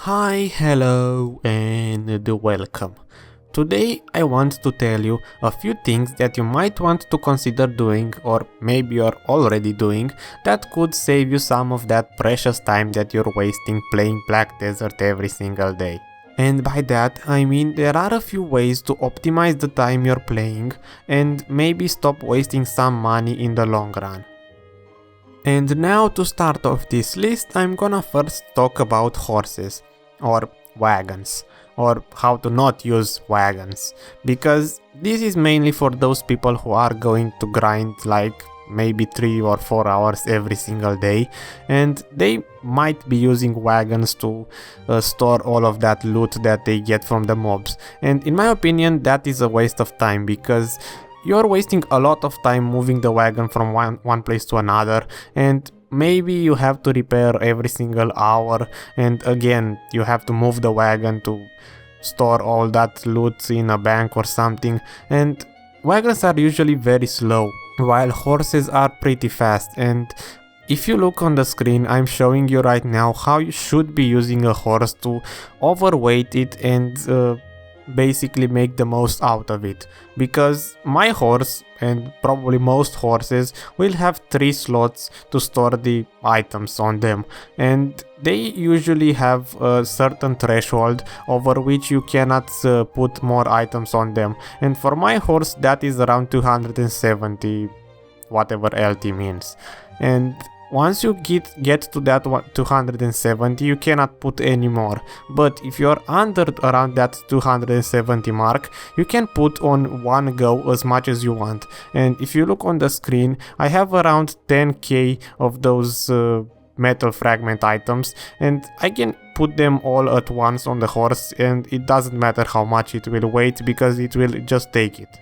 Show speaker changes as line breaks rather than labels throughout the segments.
Hi, hello, and welcome. Today I want to tell you a few things that you might want to consider doing, or maybe you're already doing, that could save you some of that precious time that you're wasting playing Black Desert every single day. And by that I mean there are a few ways to optimize the time you're playing and maybe stop wasting some money in the long run. And now to start off this list, I'm gonna first talk about horses, or wagons, or how to not use wagons, because this is mainly for those people who are going to grind like maybe 3 or 4 hours every single day, and they might be using wagons to store all of that loot that they get from the mobs. And in my opinion that is a waste of time, because you're wasting a lot of time moving the wagon from one place to another, and maybe you have to repair every single hour, and again you have to move the wagon to store all that loot in a bank or something, and wagons are usually very slow while horses are pretty fast. And if you look on the screen, I'm showing you right now how you should be using a horse to overweight it and basically make the most out of it, because my horse and probably most horses will have 3 slots to store the items on them, and they usually have a certain threshold over which you cannot put more items on them, and for my horse that is around 270, whatever LT means. And once you get to that 270, you cannot put any more, but if you're under around that 270 mark, you can put on one go as much as you want. And if you look on the screen, I have around 10k of those metal fragment items, and I can put them all at once on the horse, and it doesn't matter how much it will weigh because it will just take it.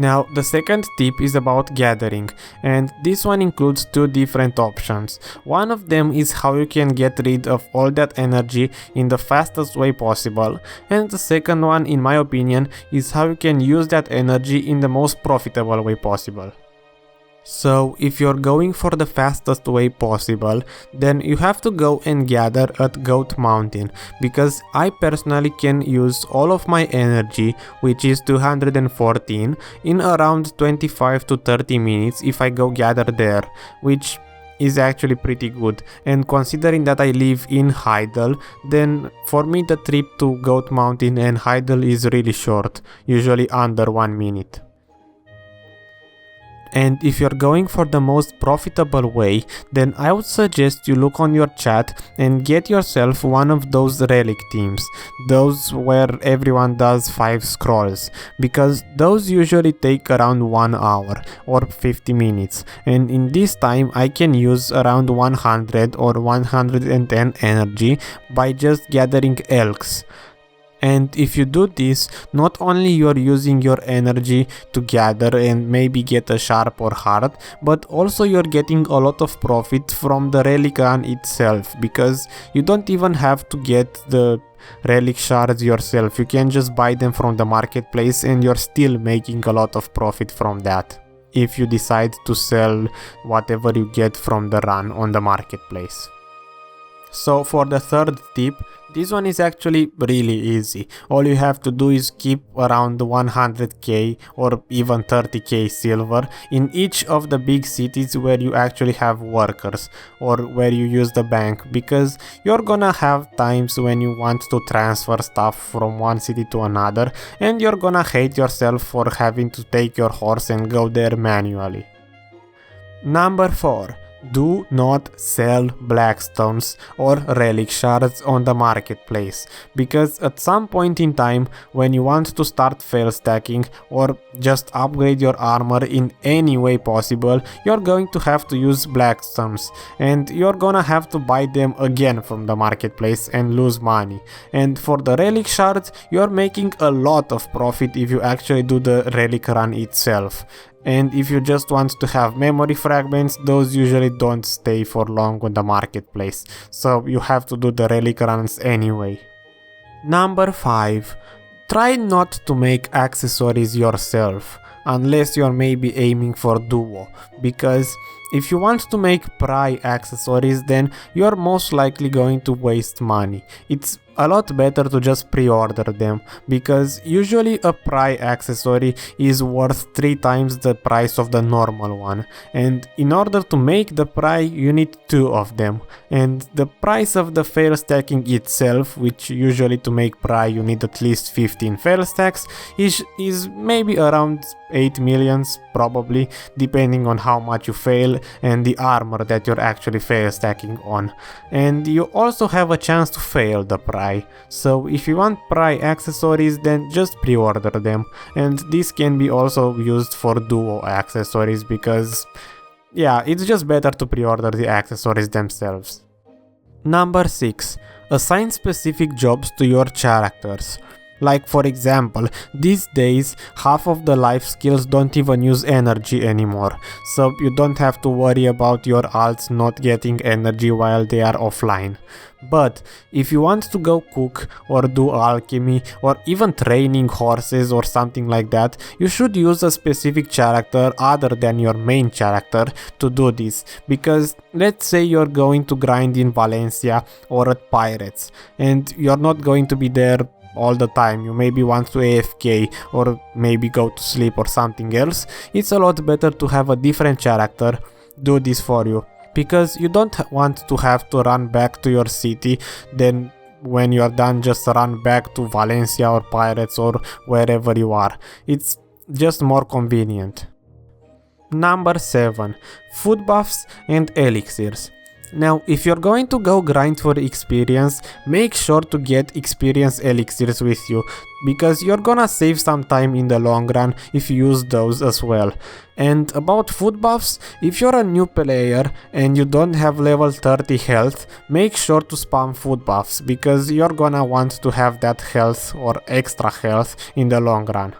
Now, the second tip is about gathering, and this one includes 2 different options. One of them is how you can get rid of all that energy in the fastest way possible, and the second one, in my opinion, is how you can use that energy in the most profitable way possible. So if you're going for the fastest way possible, then you have to go and gather at Goat Mountain, because I personally can use all of my energy, which is 214, in around 25 to 30 minutes if I go gather there, which is actually pretty good. And considering that I live in Heidel, then for me the trip to Goat Mountain and Heidel is really short, usually under 1 minute. And if you're going for the most profitable way, then I would suggest you look on your chat and get yourself one of those relic teams, those where everyone does 5 scrolls, because those usually take around 1 hour or 50 minutes, and in this time I can use around 100 or 110 energy by just gathering elks. And if you do this, not only you're using your energy to gather and maybe get a sharp or heart, but also you're getting a lot of profit from the relic run itself, because you don't even have to get the relic shards yourself. You can just buy them from the marketplace and you're still making a lot of profit from that, if you decide to sell whatever you get from the run on the marketplace. So for the third tip, this one is actually really easy. All you have to do is keep around 100k or even 30k silver in each of the big cities where you actually have workers or where you use the bank, because you're gonna have times when you want to transfer stuff from one city to another and you're gonna hate yourself for having to take your horse and go there manually. Number 4. Do not sell blackstones or relic shards on the marketplace, because at some point in time when you want to start fail stacking or just upgrade your armor in any way possible, you're going to have to use blackstones, and you're gonna have to buy them again from the marketplace and lose money. And for the relic shards, you're making a lot of profit if you actually do the relic run itself. And if you just want to have memory fragments, those usually don't stay for long on the marketplace, so you have to do the relic runs anyway. Number 5. Try not to make accessories yourself, unless you're maybe aiming for duo, because if you want to make pry accessories, then you're most likely going to waste money. It's a lot better to just pre-order them, because usually a pry accessory is worth 3 times the price of the normal one, and in order to make the pry you need 2 of them, and the price of the fail stacking itself, which usually to make pry you need at least 15 fail stacks, is maybe around 8 millions probably, depending on how much you fail and the armor that you're actually fail stacking on. And you also have a chance to fail the pry. So if you want pry accessories, then just pre-order them, and this can be also used for duo accessories, because yeah, it's just better to pre-order the accessories themselves. Number 6. Assign specific jobs to your characters. Like for example, these days half of the life skills don't even use energy anymore, so you don't have to worry about your alts not getting energy while they are offline. But if you want to go cook or do alchemy or even training horses or something like that, you should use a specific character other than your main character to do this, because let's say you're going to grind in Valencia or at Pirates and you're not going to be there all the time, you maybe want to AFK or maybe go to sleep or something else. It's a lot better to have a different character do this for you, because you don't want to have to run back to your city, then when you're done just run back to Valencia or Pirates or wherever you are. It's just more convenient. Number 7. Food buffs and elixirs. Now, if you're going to go grind for experience, make sure to get experience elixirs with you, because you're gonna save some time in the long run if you use those as well. And about food buffs, if you're a new player and you don't have level 30 health, make sure to spam food buffs, because you're gonna want to have that health or extra health in the long run.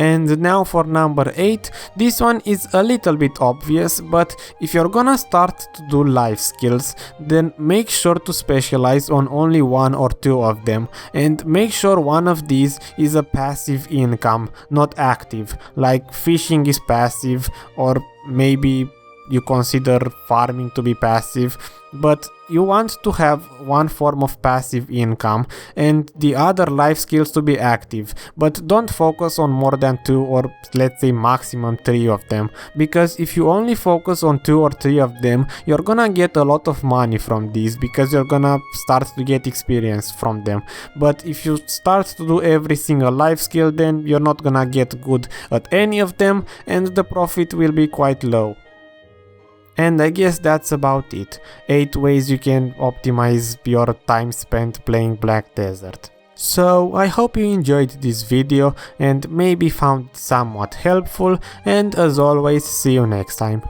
And now for number 8, this one is a little bit obvious, but if you're gonna start to do life skills, then make sure to specialize on only 1 or 2 of them, and make sure one of these is a passive income, not active, like fishing is passive, or maybe you consider farming to be passive, but you want to have one form of passive income and the other life skills to be active, but don't focus on more than 2 or let's say maximum 3 of them, because if you only focus on 2 or 3 of them, you're gonna get a lot of money from these, because you're gonna start to get experience from them. But if you start to do every single life skill, then you're not gonna get good at any of them and the profit will be quite low. And I guess that's about it. 8 ways you can optimize your time spent playing Black Desert. So I hope you enjoyed this video and maybe found it somewhat helpful, and as always, see you next time.